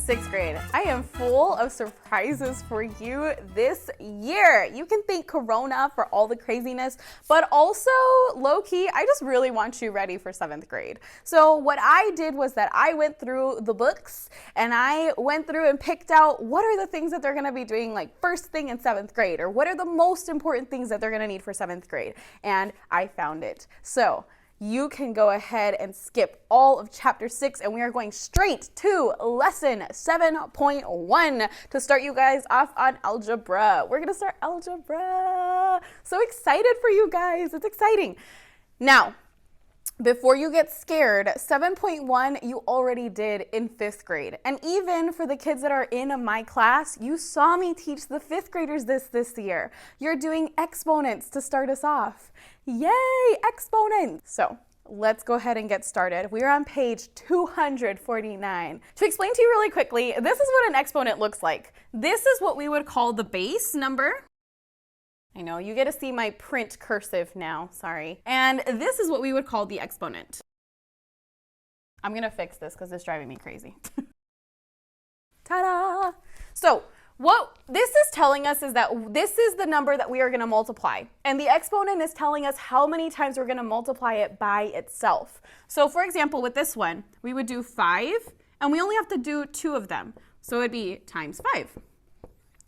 Sixth grade. I am full of surprises for you this year. You can thank Corona for all the craziness, but also low-key, I just really want you ready for 7th grade. So what I did was that I went through the books and I went through and picked out what are the things that they're gonna be doing like first thing in 7th grade, or what are the most important things that they're gonna need for 7th grade. And I found it. So you can go ahead and skip all of chapter 6 and we are going straight to lesson 7.1 to start you guys off on algebra. We're gonna start algebra. So excited for you guys, it's exciting. Now, before you get scared, 7.1 you already did in 5th grade. And even for the kids that are in my class, you saw me teach the 5th graders this year. You're doing exponents to start us off. Yay, exponents! So let's go ahead and get started. We are on page 249. To explain to you really quickly, this is what an exponent looks like. This is what we would call the base number. I know, you get to see my print cursive now, sorry. And this is what we would call the exponent. I'm gonna fix this because it's driving me crazy. Ta-da! So, what this is telling us is that this is the number that we are gonna multiply. And the exponent is telling us how many times we're gonna multiply it by itself. So for example, with this one, we would do 5, and we only have to do 2 of them. So it'd be times 5,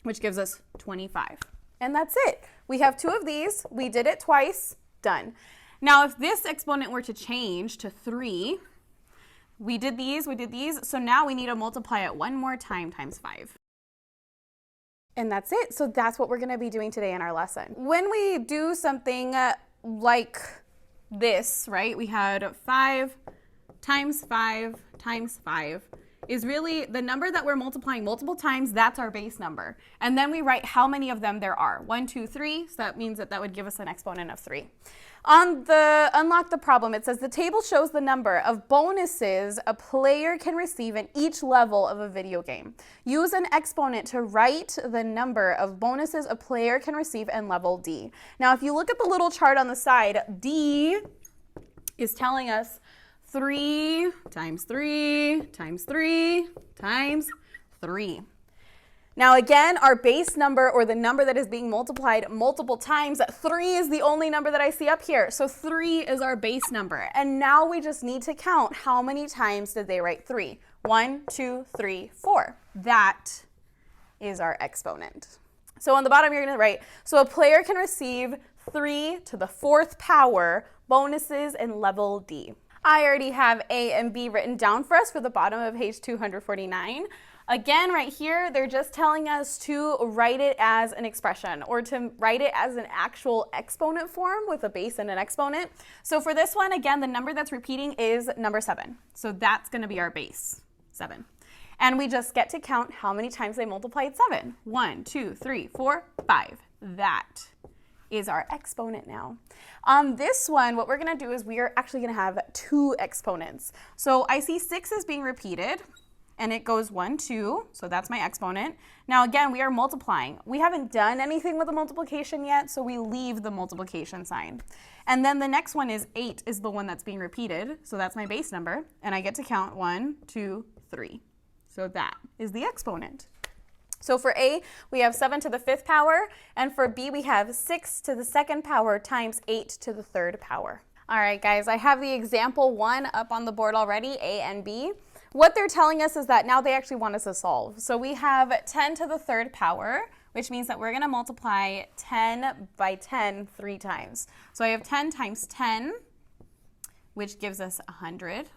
which gives us 25. And that's it. We have 2 of these, we did it twice, done. Now if this exponent were to change to 3, we did these, so now we need to multiply it one more time times 5. And that's it. So that's what we're gonna be doing today in our lesson. When we do something like this, right, we had 5 times 5 times 5 is really the number that we're multiplying multiple times. That's our base number. And then we write how many of them there are. 1, 2, 3. So that means that that would give us an exponent of 3. On the unlock the problem, it says the table shows the number of bonuses a player can receive in each level of a video game. Use an exponent to write the number of bonuses a player can receive in level D. Now, if you look at the little chart on the side, D is telling us 3 times 3 times 3 times 3. Now again, our base number, or the number that is being multiplied multiple times, 3 is the only number that I see up here. So 3 is our base number. And now we just need to count how many times did they write 3. 1, 2, 3, 4. That is our exponent. So on the bottom you're going to write, so a player can receive 3 to the 4th power bonuses in level D. I already have A and B written down for us for the bottom of page 249. Again, right here, they're just telling us to write it as an expression, or to write it as an actual exponent form with a base and an exponent. So for this one, again, the number that's repeating is number 7. So that's going to be our base, 7. And we just get to count how many times they multiplied 7. 1, 2, 3, 4, 5. That is our exponent now. On this one, what we're going to do is we are actually going to have 2 exponents. So I see 6 is being repeated, and it goes 1, 2, so that's my exponent. Now again, we are multiplying. We haven't done anything with the multiplication yet, so we leave the multiplication sign. And then the next one is 8 is the one that's being repeated, so that's my base number, and I get to count 1, 2, 3. So that is the exponent. So for A, we have 7 to the 5th power, and for B, we have 6 to the 2nd power times 8 to the 3rd power. All right, guys, I have the example 1 up on the board already, A and B. What they're telling us is that now they actually want us to solve. So we have 10 to the 3rd power, which means that we're going to multiply 10 by 10 3 times. So I have 10 times 10, which gives us 100.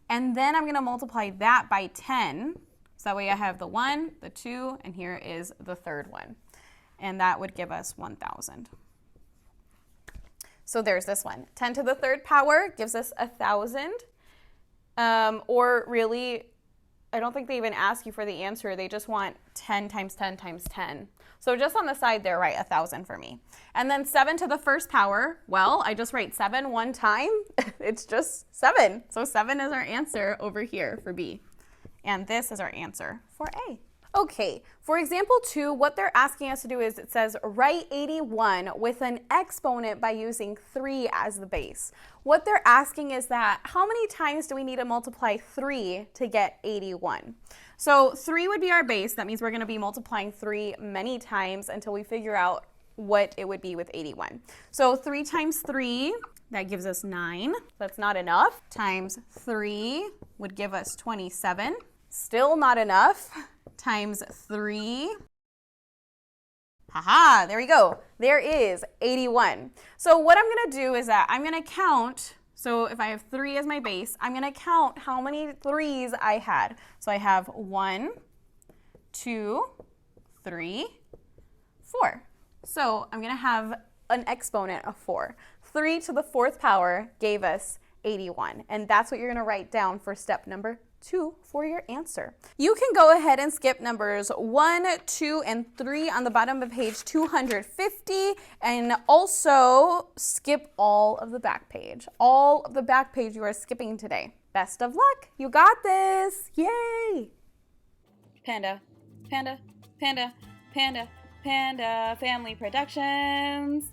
And then I'm going to multiply that by 10. So that way I have the 1, the 2, and here is the 3rd one. And that would give us 1,000. So there's this one. 10 to the 3rd power gives us 1,000. Or really, I don't think they even ask you for the answer. They just want 10 times 10 times 10. So just on the side there, write 1,000 for me. And then 7 to the 1st power, well, I just write 7 one time. It's just 7. So 7 is our answer over here for B. And this is our answer for A. Okay, for example 2, what they're asking us to do is it says write 81 with an exponent by using 3 as the base. What they're asking is that how many times do we need to multiply 3 to get 81? So 3 would be our base. That means we're going to be multiplying 3 many times until we figure out what it would be with 81. So 3 times 3, that gives us 9. That's not enough. Times 3 would give us 27. Still not enough. Times 3. Haha, there we go. There is 81. So what I'm going to do is that I'm going to count. So if I have 3 as my base, I'm going to count how many 3s I had. So I have 1, 2, 3, 4. So I'm going to have an exponent of 4. 3 to the 4th power gave us 81. And that's what you're going to write down for step number 2 for your answer. You can go ahead and skip numbers 1, 2, and 3 on the bottom of page 250, and also skip all of the back page. All of the back page you are skipping today. Best of luck. You got this. Yay! Panda, panda, panda, panda, panda, family productions.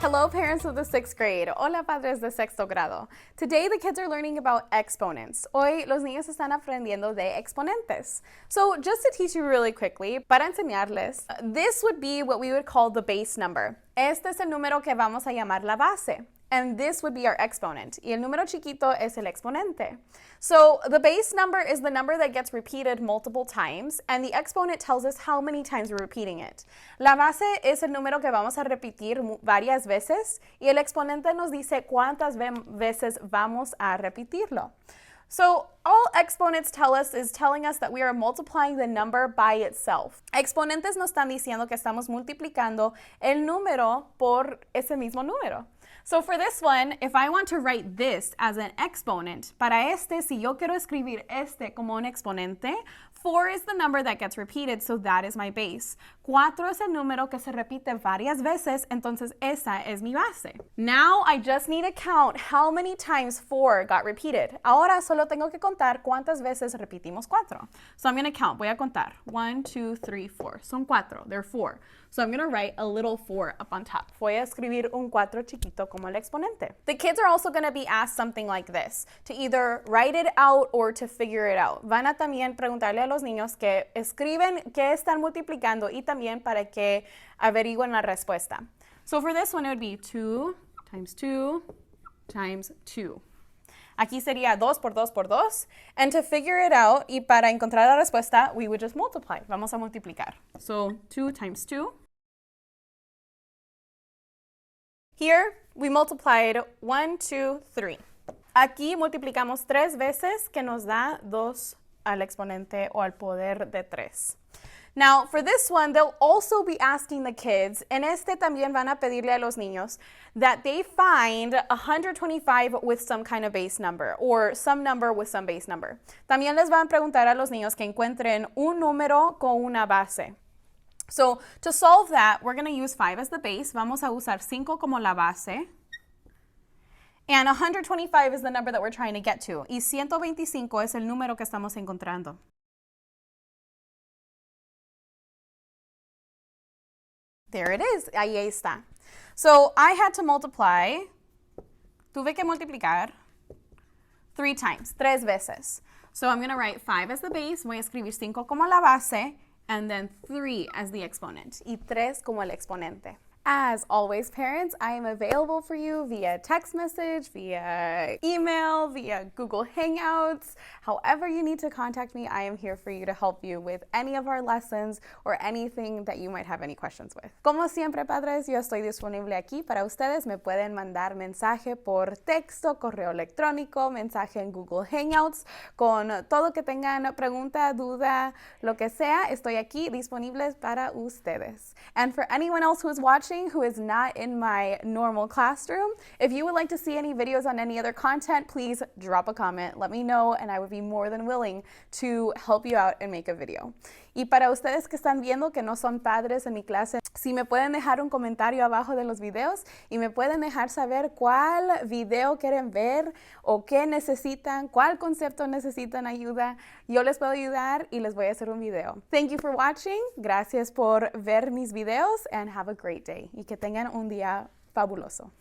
Hello, parents of the 6th grade. Hola, padres de sexto grado. Today, the kids are learning about exponents. Hoy, los niños están aprendiendo de exponentes. So, just to teach you really quickly, para enseñarles, this would be what we would call the base number. Este es el número que vamos a llamar la base. And this would be our exponent. Y el número chiquito es el exponente. So the base number is the number that gets repeated multiple times, and the exponent tells us how many times we're repeating it. La base es el número que vamos a repetir varias veces, y el exponente nos dice cuántas veces vamos a repetirlo. So all exponents tell us is telling us that we are multiplying the number by itself. Exponentes nos están diciendo que estamos multiplicando el número por ese mismo número. So for this one, if I want to write this as an exponent, para este, si yo quiero escribir este como un exponente, 4 is the number that gets repeated, so that is my base. 4 es el número que se repite varias veces, entonces esa es mi base. Now I just need to count how many times 4 got repeated. Ahora solo tengo que contar cuántas veces repetimos 4. So I'm going to count. Voy a contar. 1, 2, 3, 4. Son 4. They're 4. So I'm going to write a little 4 up on top. Voy a escribir un 4 chiquito como el exponente. The kids are also going to be asked something like this, to either write it out or to figure it out. Van a también preguntarle a los niños que escriben qué están multiplicando y también para que averigüen la respuesta. So for this one, it would be 2 times 2 times 2. Aquí sería 2 por 2 por 2. And to figure it out, y para encontrar la respuesta, we would just multiply. Vamos a multiplicar. So 2 times 2. Here, we multiplied 1, 2, 3. Aquí multiplicamos 3 veces, que nos da 2 al exponente o al poder de 3. Now, for this one, they'll also be asking the kids, en este también van a pedirle a los niños, that they find 125 with some kind of base number, or some number with some base number. También les van a preguntar a los niños que encuentren un número con una base. So, to solve that, we're going to use 5 as the base. Vamos a usar 5 como la base. And 125 is the number that we're trying to get to. Y 125 es el número que estamos encontrando. There it is. Ahí está. So, I had to multiply. Tuve que multiplicar 3 times, 3 veces. So, I'm going to write 5 as the base. Voy a escribir 5 como la base. And then 3 as the exponent, y 3 como el exponente. As always, parents, I am available for you via text message, via email, via Google Hangouts. However you need to contact me, I am here for you to help you with any of our lessons or anything that you might have any questions with. Como siempre, padres, yo estoy disponible aquí para ustedes. Me pueden mandar mensaje por texto, correo electrónico, mensaje en Google Hangouts. Con todo que tengan pregunta, duda, lo que sea, estoy aquí disponible para ustedes. And for anyone else who is watching, watching who is not in my normal classroom. If you would like to see any videos on any other content, please drop a comment. Let me know and I would be more than willing to help you out and make a video. Y para ustedes que están viendo que no son padres en mi clase, si me pueden dejar un comentario abajo de los videos y me pueden dejar saber cuál video quieren ver o qué necesitan, cuál concepto necesitan ayuda, yo les puedo ayudar y les voy a hacer un video. Thank you for watching. Gracias por ver mis videos and have a great day. Y que tengan un día fabuloso.